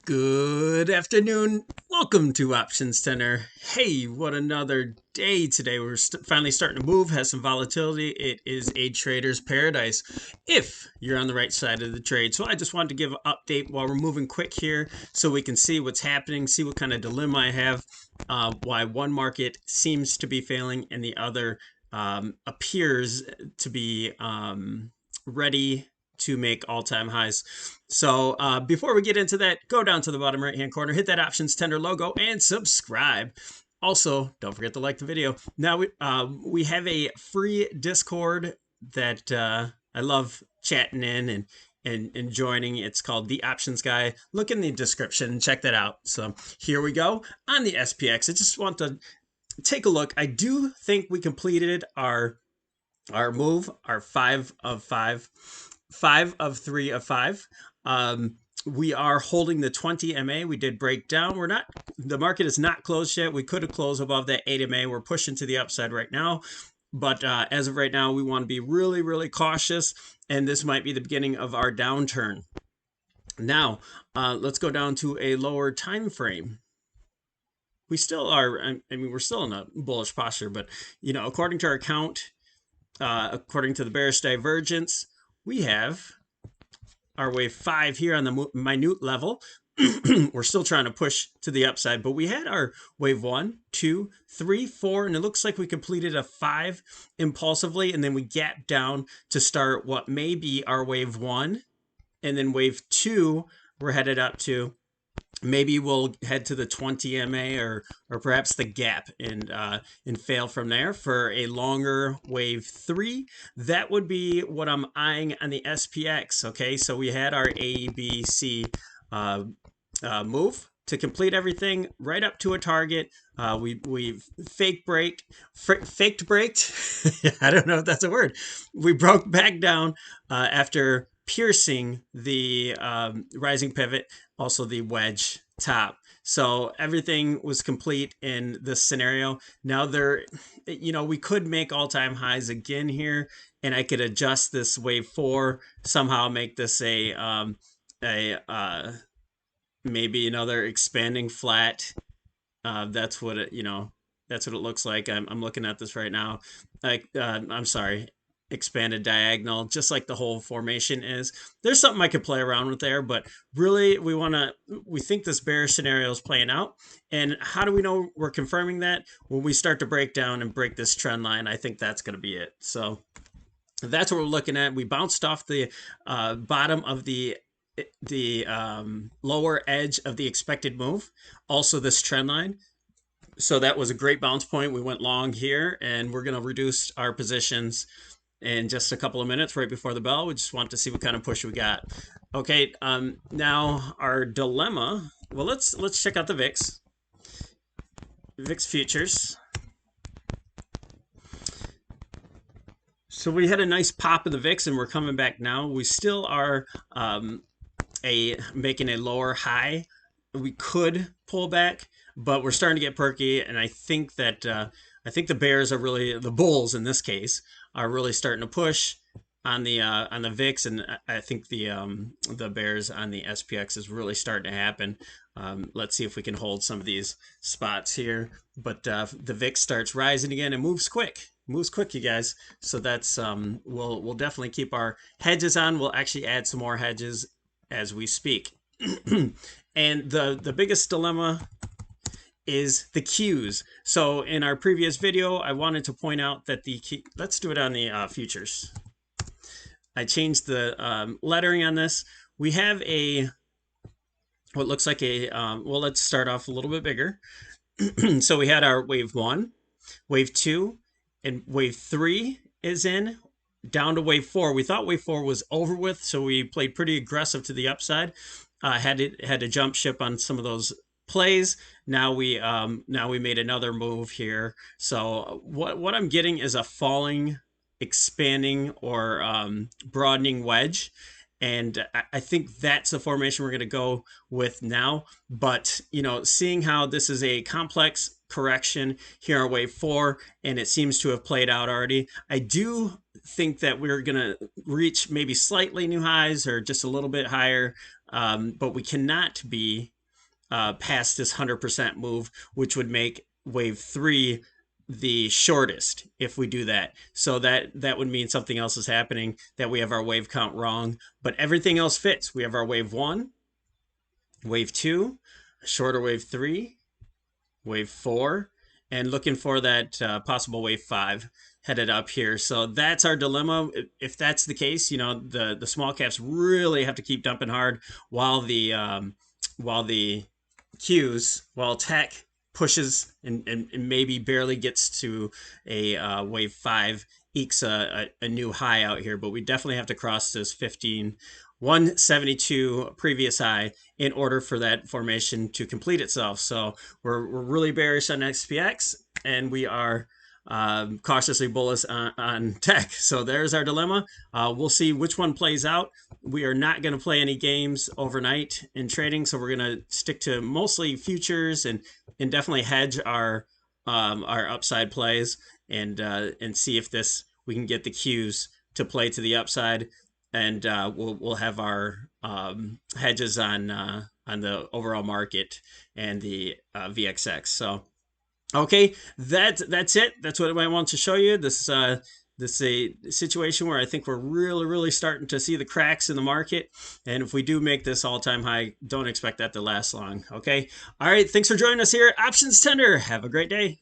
Good afternoon. Welcome to Options Center. Hey, what another day today. We're finally starting to move, has some volatility. It is a trader's paradise if you're on the right side of the trade. So I just wanted to give an update while we're moving quick here so we can see what's happening, see what kind of dilemma I have, why one market seems to be failing and the other appears to be ready to make all-time highs. So before we get into that, go down to the bottom right-hand corner, hit that Options Tender logo, and subscribe. Also, don't forget to like the video. Now we have a free Discord that I love chatting in and joining. It's called The Options Guy. Look in the description and check that out. So here we go on the SPX. I just want to take a look. I do think we completed our move, our 5 of 5. 5 of 3 of 5. We are holding the 20 MA. We did break down. The market is not closed yet. We could have closed above that 8 MA. We're pushing to the upside right now. But as of right now, we want to be really, really cautious. And this might be the beginning of our downturn. Now, let's go down to a lower time frame. We still are, I mean, we're still in a bullish posture, but, according to our count, according to the bearish divergence, we have our wave 5 here on the minute level. We're still trying to push to the upside, but we had our wave 1, 2, 3, 4, and it looks like we completed a 5 impulsively, and then we gapped down to start what may be our wave 1, and then wave 2 we're headed up to. Maybe we'll head to the 20 MA or perhaps the gap and fail from there for a longer wave 3. That would be what I'm eyeing on the SPX. Okay, so we had our ABC move to complete everything right up to a target. We faked braked. I don't know if that's a word. We broke back down after piercing the rising pivot, also the wedge top. So everything was complete in this scenario. Now we could make all-time highs again here, and I could adjust this wave 4, somehow make this maybe another expanding flat. That's what it looks like. I'm looking at this right now. I'm sorry, expanded diagonal, just like the whole formation is. There's something I could play around with there, but really we think this bearish scenario is playing out. And how do we know we're confirming that? When we start to break down and break this trend line, I think that's going to be it. So that's what we're looking at. We bounced off the bottom of the lower edge of the expected move, also this trend line. So that was a great bounce point. We went long here, and we're going to reduce our positions in just a couple of minutes right before the bell. We just want to see what kind of push we got. Okay, now our dilemma. Well, let's check out the VIX futures. So we had a nice pop of the VIX, and we're coming back now. We still are making a lower high. We could pull back, but we're starting to get perky, and I think that the bears are really, the bulls in this case, are really starting to push on the VIX, and I think the bears on the SPX is really starting to happen. Let's see if we can hold some of these spots here. But the VIX starts rising again and moves quick. Moves quick, you guys. So that's we'll definitely keep our hedges on. We'll actually add some more hedges as we speak. And the biggest dilemma is the Qs. So in our previous video, I wanted to point out that let's do it on the futures. I changed the lettering on this. We have what looks like well, let's start off a little bit bigger. So we had our wave 1, wave 2, and wave 3 is in, down to wave 4. We thought wave 4 was over with, so we played pretty aggressive to the upside. Had to jump ship on some of those plays. Now we made another move here. So what I'm getting is a falling, expanding, or broadening wedge. And I think that's the formation we're going to go with now. But, seeing how this is a complex correction here on wave 4, and it seems to have played out already, I do think that we're going to reach maybe slightly new highs or just a little bit higher. But we cannot be past this 100% move, which would make wave 3 the shortest if we do that. So that would mean something else is happening, that we have our wave count wrong, but everything else fits. We have our wave 1, wave 2, shorter wave 3, wave 4, and looking for that possible wave 5 headed up here. So that's our dilemma. If that's the case, the small caps really have to keep dumping hard while the Qs, while tech pushes and maybe barely gets to a wave 5, ekes a new high out here. But we definitely have to cross this 172 previous high in order for that formation to complete itself. So we're really bearish on SPX, and we are cautiously bullish on tech. So there's our dilemma. We'll see which one plays out. We are not going to play any games overnight in trading, so we're going to stick to mostly futures and definitely hedge our upside plays and see if we can get the Qs to play to the upside, and we'll have our hedges on the overall market and the VXX. So. Okay, that's it. That's what I want to show you. This is a situation where I think we're really starting to see the cracks in the market. And if we do make this all-time high, don't expect that to last long. Okay. All right. Thanks for joining us here at Options Tender. Have a great day.